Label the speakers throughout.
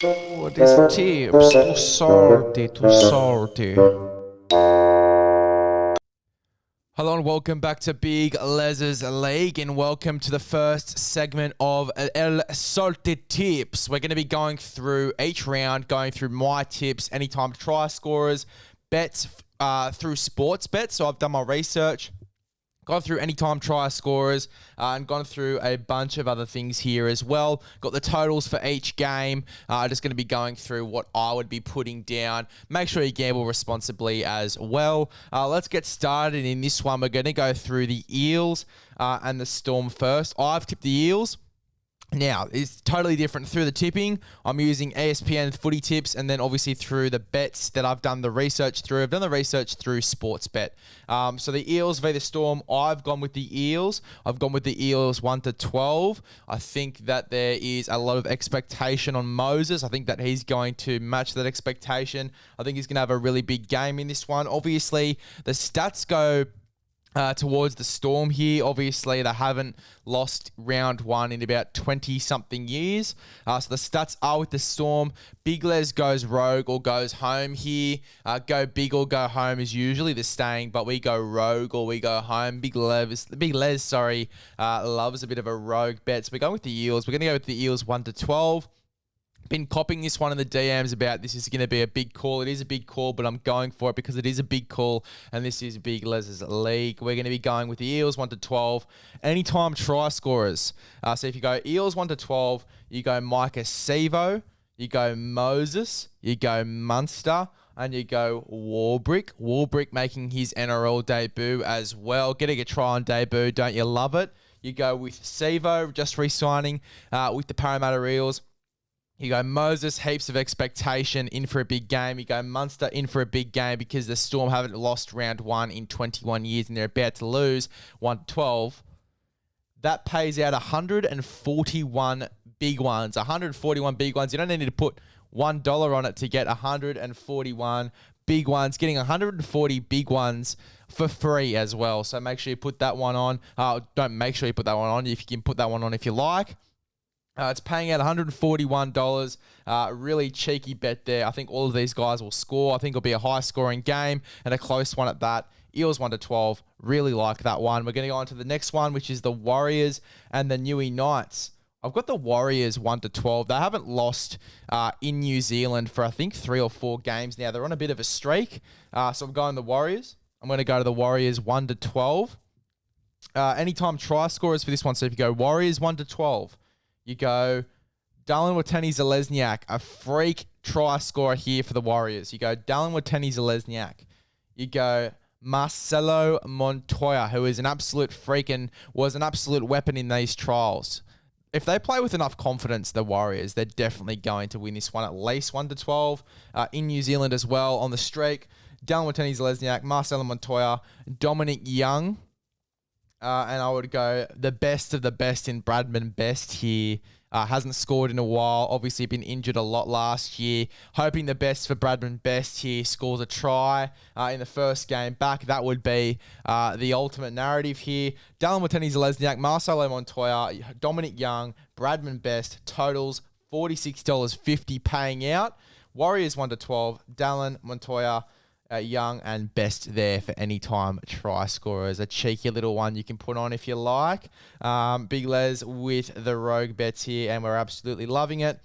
Speaker 1: Oh, these tips, too salty, too salty. Hello and welcome back to Big LEZ'S League, and welcome to the first segment of El Salty Tips. We're going to be going through each round, going through my tips, anytime try scorers, bets through sports bets. So I've done my research, gone through anytime try scorers, and gone through a bunch of other things here as well. Got the totals for each game. Just going to be going through what I would be putting down. Make sure you gamble responsibly as well. Let's get started. In this one, we're going to go through the Eels and the Storm first. I've tipped the Eels. Now, it's totally different through the tipping. I'm using ESPN footy tips, and then obviously through the bets that I've done the research through. I've done the research through Sportsbet. So the Eels v the Storm, I've gone with the Eels. I've gone with the Eels 1-12. I think that there is a lot of expectation on Moses. I think that he's going to match that expectation. I think he's going to have a really big game in this one. Obviously, the stats go towards the Storm here. Obviously, they haven't lost round one in about 20-something years. So the stats are with the Storm. Big Les goes rogue or goes home here. Go big or go home is usually the staying, but we go rogue or we go home. Big Les, loves a bit of a rogue bet. So we're going with the Eels. We're going to go with the Eels 1-12. Been copying this one in the DMs about this is going to be a big call. It is a big call, but I'm going for it because it is a big call, and this is Big LEZ'S League. We're going to be going with the Eels 1-12. Anytime try scorers. So if you go Eels 1-12, you go Micah Sevo, you go Moses, you go Munster, and you go Warbrick. Warbrick making his NRL debut as well. Getting a try on debut, don't you love it? You go with Sevo, just re-signing with the Parramatta Eels. You go Moses, heaps of expectation, in for a big game. You go Munster, in for a big game because the Storm haven't lost round one in 21 years and they're about to lose 1-12. That pays out 141 big ones. 141 big ones. You don't need to put $1 on it to get 141 big ones. Getting 140 big ones for free as well. So make sure you put that one on. Don't make sure you put that one on. If you can put that one on if you like. It's paying out $141. Really cheeky bet there. I think all of these guys will score. I think it'll be a high-scoring game and a close one at that. Eels 1-12. Really like that one. We're going to go on to the next one, which is the Warriors and the Newey Knights. I've got the Warriors 1-12. They haven't lost in New Zealand for, I think, 3 or 4 games now. They're on a bit of a streak. So I'm going the Warriors. I'm going to go to the Warriors 1-12. Anytime try scorers for this one. So if you go Warriors 1-12. You go Dallin Watene-Zelezniak, a freak try scorer here for the Warriors. You go Dallin Watene-Zelezniak. You go Marcelo Montoya, who is an absolute freak and was an absolute weapon in these trials. If they play with enough confidence, the Warriors, they're definitely going to win this one at least 1-12. In New Zealand as well on the streak. Dallin Watene-Zelezniak, Marcelo Montoya, Dominic Young. And I would go the best of the best in Bradman Best here. Hasn't scored in a while. Obviously been injured a lot last year. Hoping the best for Bradman Best here. Scores a try in the first game back. That would be the ultimate narrative here. Dallin Watene-Zelezniak, Marcelo Montoya, Dominic Young, Bradman Best. Totals $46.50 paying out. Warriors 1-12. Dallin, Montoya, Young and Best there for any time try scorers. A cheeky little one you can put on if you like. Big Les with the rogue bets here, and we're absolutely loving it.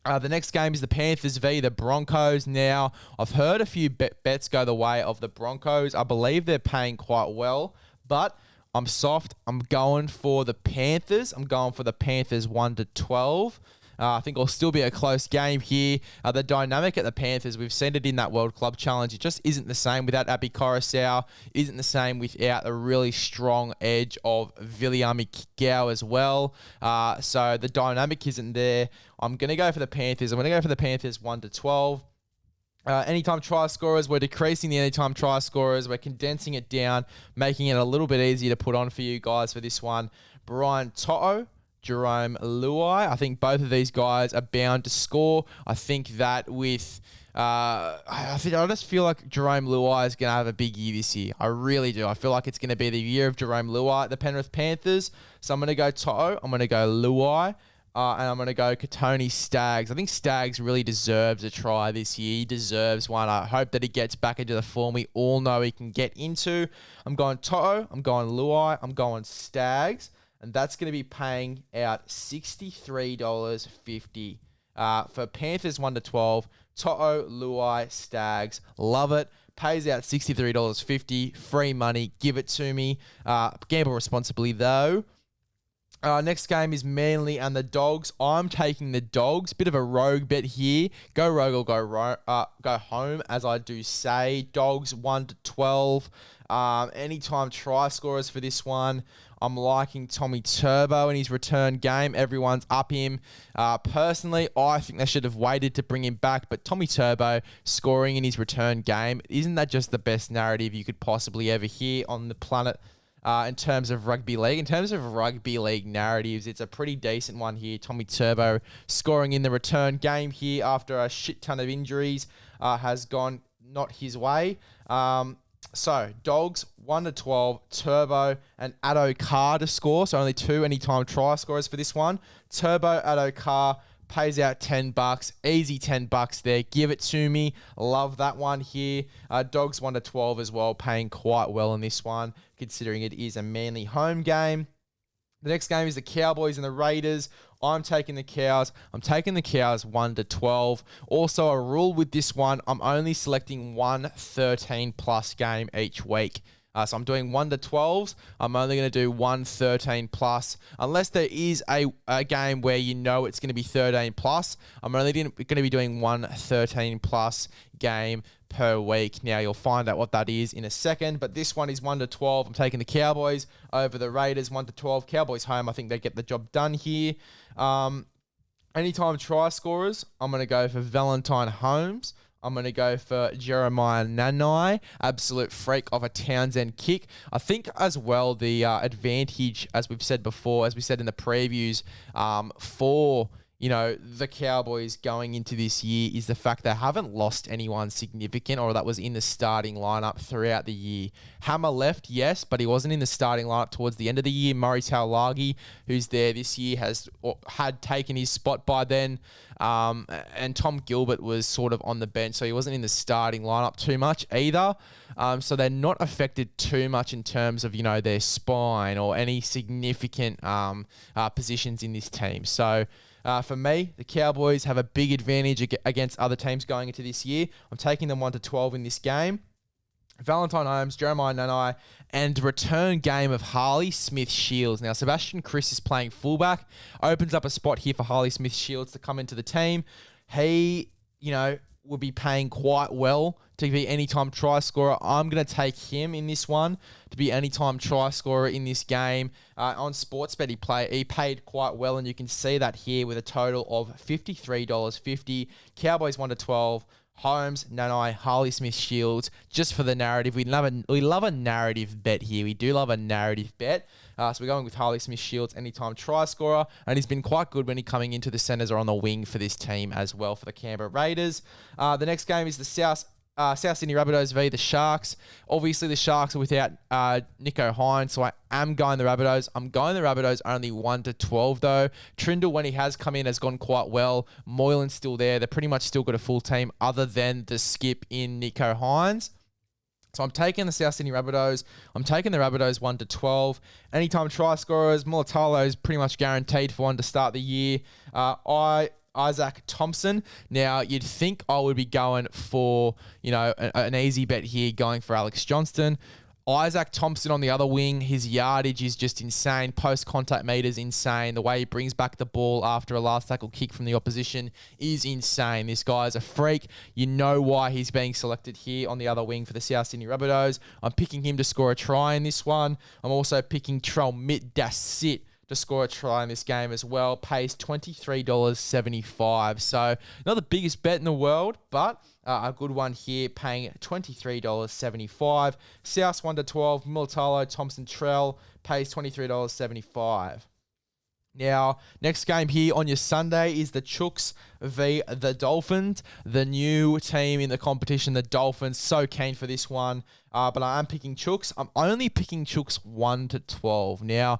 Speaker 1: The next game is the Panthers v the Broncos. Now, I've heard a few bets go the way of the Broncos. I believe they're paying quite well, but I'm soft. I'm going for the Panthers. I'm going for the Panthers 1-12. I think it'll still be a close game here. The dynamic at the Panthers, we've seen it in that World Club Challenge. It just isn't the same without Abby Coruscant. Isn't the same without the really strong edge of Viliami Kikau as well. So the dynamic isn't there. I'm going to go for the Panthers. I'm going to go for the Panthers 1-12. Anytime try scorers, we're decreasing the anytime try scorers. We're condensing it down, making it a little bit easier to put on for you guys for this one. Brian To'o, Jerome Luai. I think both of these guys are bound to score. I think that with I just feel like Jerome Luai is going to have a big year this year. I really do. I feel like it's going to be the year of Jerome Luai at the Penrith Panthers. So I'm going to go To'o. I'm going to go Luai. And I'm going to go Katoni Staggs. I think Staggs really deserves a try this year. He deserves one. I hope that he gets back into the form we all know he can get into. I'm going Toto. I'm going Luai. I'm going Staggs. And that's going to be paying out $63.50. For Panthers 1 to 12, Toto, Luai, Staggs. Love it. Pays out $63.50. Free money. Give it to me. Gamble responsibly, though. Next game is Manly and the Dogs. I'm taking the Dogs. Bit of a rogue bet here. Go rogue or go home, as I do say. Dogs 1 to 12. Anytime try scorers for this one. I'm liking Tommy Turbo in his return game. Everyone's up him. Personally, I think they should have waited to bring him back, but Tommy Turbo scoring in his return game, isn't that just the best narrative you could possibly ever hear on the planet? In terms of rugby league. In terms of rugby league narratives, it's a pretty decent one here. Tommy Turbo scoring in the return game here after a shit ton of injuries has gone not his way. So, Dogs, 1 to 12, Turbo, and Addo Carr to score. So, only 2 anytime try scorers for this one. Turbo, Addo Carr, pays out $10. Easy $10 there. Give it to me. Love that one here. Dogs 1 to 12 as well, paying quite well in this one, considering it is a Manly home game. The next game is the Cowboys and the Raiders. I'm taking the Cows. I'm taking the Cows 1 to 12. Also, a rule with this one, I'm only selecting one 13-plus game each week. So I'm doing 1 to 12s. I'm only going to do one 13-plus. Unless there is a game where you know it's going to be 13-plus, I'm only going to be doing one 13-plus game per week. Now, you'll find out what that is in a second, but this one is 1 to 12. I'm taking the Cowboys over the Raiders, 1 to 12. Cowboys home, I think they get the job done here. Anytime try scorers, I'm going to go for Valentine Holmes. I'm going to go for Jeremiah Nanai, absolute freak of a Townsend kick. I think as well the advantage, as we've said before, as we said in the previews, for the Cowboys going into this year is the fact they haven't lost anyone significant or that was in the starting lineup throughout the year. Hammer left, yes, but he wasn't in the starting lineup towards the end of the year. Murray Taulagi, who's there this year, had taken his spot by then. And Tom Gilbert was sort of on the bench, so he wasn't in the starting lineup too much either. So they're not affected too much in terms of, their spine or any significant positions in this team. So for me, the Cowboys have a big advantage against other teams going into this year. I'm taking them 1 to 12 in this game. Valentine Holmes, Jeremiah Nanai, and return game of Harley Smith-Shields. Now, Sebastian Chris is playing fullback. Opens up a spot here for Harley Smith-Shields to come into the team. He, will be paying quite well to be anytime try scorer. I'm going to take him in this one to be anytime try scorer in this game. On Sportsbet, he paid quite well, and you can see that here with a total of $53.50. Cowboys 1 to 12. Holmes, Nanai, Harley Smith-Shields, just for the narrative. We love a narrative bet here. We do love a narrative bet. So we're going with Harley Smith-Shields, anytime try scorer, and he's been quite good when he's coming into the centres or on the wing for this team as well for the Canberra Raiders. The next game is the South Sydney Rabbitohs v the Sharks. Obviously, the Sharks are without Nicho Hynes, so I am going the Rabbitohs. I'm going the Rabbitohs only 1 to 12, though. Trindle, when he has come in, has gone quite well. Moylan's still there. They're pretty much still got a full team other than the skip in Nicho Hynes. So I'm taking the South Sydney Rabbitohs. I'm taking the Rabbitohs 1 to 12. Anytime try scorers, Mulatalo is pretty much guaranteed for one to start the year. Isaac Thompson. Now, you'd think I would be going for, an easy bet here, going for Alex Johnston. Isaac Thompson on the other wing, his yardage is just insane. Post-contact meters insane. The way he brings back the ball after a last tackle kick from the opposition is insane. This guy is a freak. You know why he's being selected here on the other wing for the South Sydney Rabbitohs. I'm picking him to score a try in this one. I'm also picking Trell Mitt-Dassit to score a try in this game as well. Pays $23.75. So not the biggest bet in the world, but a good one here, paying $23.75. South 1 to 12. Mulatalo, Thompson, Trell pays $23.75. Now, next game here on your Sunday is the Chooks v the Dolphins, the new team in the competition, the Dolphins. So keen for this one, but I am picking Chooks. I'm only picking Chooks 1 to 12. Now,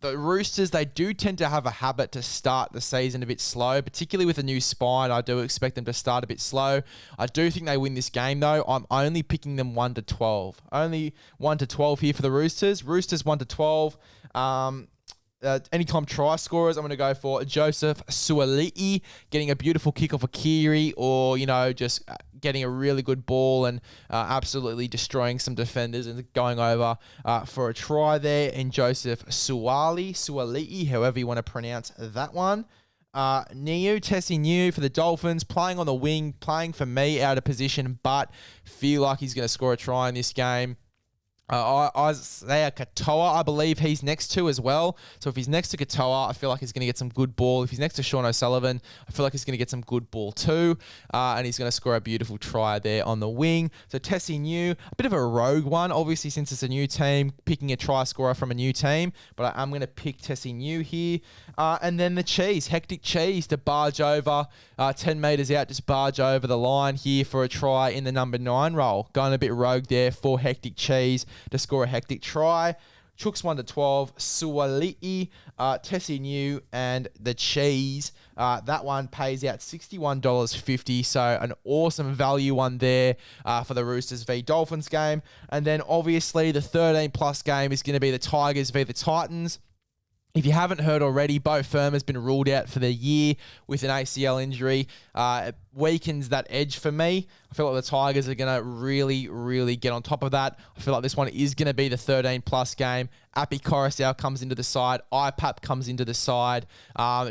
Speaker 1: the Roosters, they do tend to have a habit to start the season a bit slow, particularly with a new spine. I do expect them to start a bit slow. I do think they win this game, though. I'm only picking them 1-12. Only 1-12 here for the Roosters. Roosters 1-12. Anytime try scorers, I'm going to go for Joseph Suali'i getting a beautiful kick off a Kiri, or, just getting a really good ball and absolutely destroying some defenders and going over for a try there in Joseph Suali'i, however you want to pronounce that one. Tessie Niu for the Dolphins, playing on the wing, playing for me out of position, but feel like he's going to score a try in this game. Isaiah Katoa, I believe he's next to as well. So if he's next to Katoa, I feel like he's going to get some good ball. If he's next to Sean O'Sullivan, I feel like he's going to get some good ball too. And he's going to score a beautiful try there on the wing. So Tessie Niu, a bit of a rogue one, obviously, since it's a new team, picking a try scorer from a new team. But I'm going to pick Tessie Niu here. And then the Cheese, Hectic Cheese to barge over 10 metres out, just barge over the line here for a try in the number 9 role. Going a bit rogue there for Hectic Cheese to score a hectic try. Chooks 1-12, Suali'i, Tessie Niu, and the Cheese. That one pays out $61.50, so an awesome value one there for the Roosters v Dolphins game. And then obviously the 13+ game is going to be the Tigers v the Titans. If you haven't heard already, Bo Firma has been ruled out for the year with an ACL injury. It weakens that edge for me. I feel like the Tigers are going to really, really get on top of that. I feel like this one is going to be the 13+ game. Api Coruscant comes into the side. IPAP comes into the side.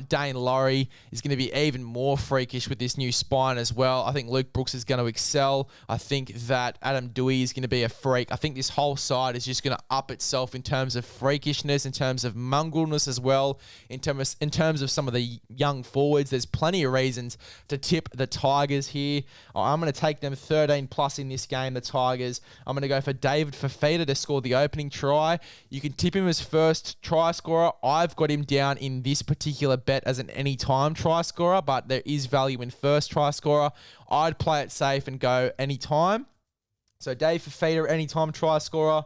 Speaker 1: Dane Laurie is going to be even more freakish with this new spine as well. I think Luke Brooks is going to excel. I think that Adam Dewey is going to be a freak. I think this whole side is just going to up itself in terms of freakishness, in terms of mongrelness as well, in terms of some of the young forwards. There's plenty of reasons to tip the Tigers here. I'm going to take them 13+ in this game, the Tigers. I'm going to go for David Fafita to score the opening try. You can tip him as first try scorer. I've got him down in this particular bet as an anytime try scorer, but there is value in first try scorer. I'd play it safe and go anytime. So Dave Fafita, anytime try scorer.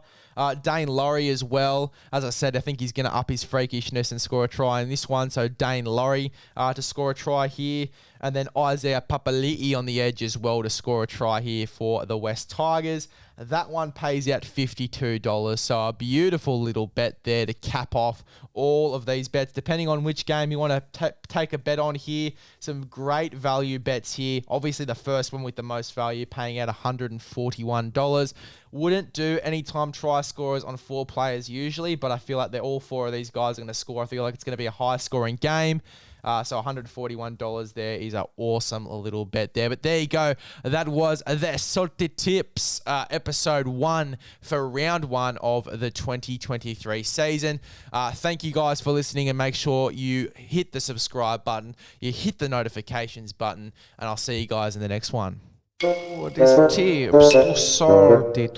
Speaker 1: Dane Laurie as well. As I said, I think he's going to up his freakishness and score a try in this one. So Dane Laurie to score a try here. And then Isaiah Papali'i on the edge as well to score a try here for the West Tigers. That one pays out $52. So a beautiful little bet there to cap off all of these bets. Depending on which game you want to take a bet on here, some great value bets here. Obviously, the first one with the most value paying out $141. Wouldn't do anytime try scorers on 4 players usually, but I feel like all 4 of these guys are going to score. I feel like it's going to be a high-scoring game. So $141 there is an awesome little bet there. But there you go. That was the Salty Tips episode 1 for round 1 of the 2023 season. Thank you guys for listening, and make sure you hit the subscribe button, you hit the notifications button, and I'll see you guys in the next one. Oh, these tips, too salty.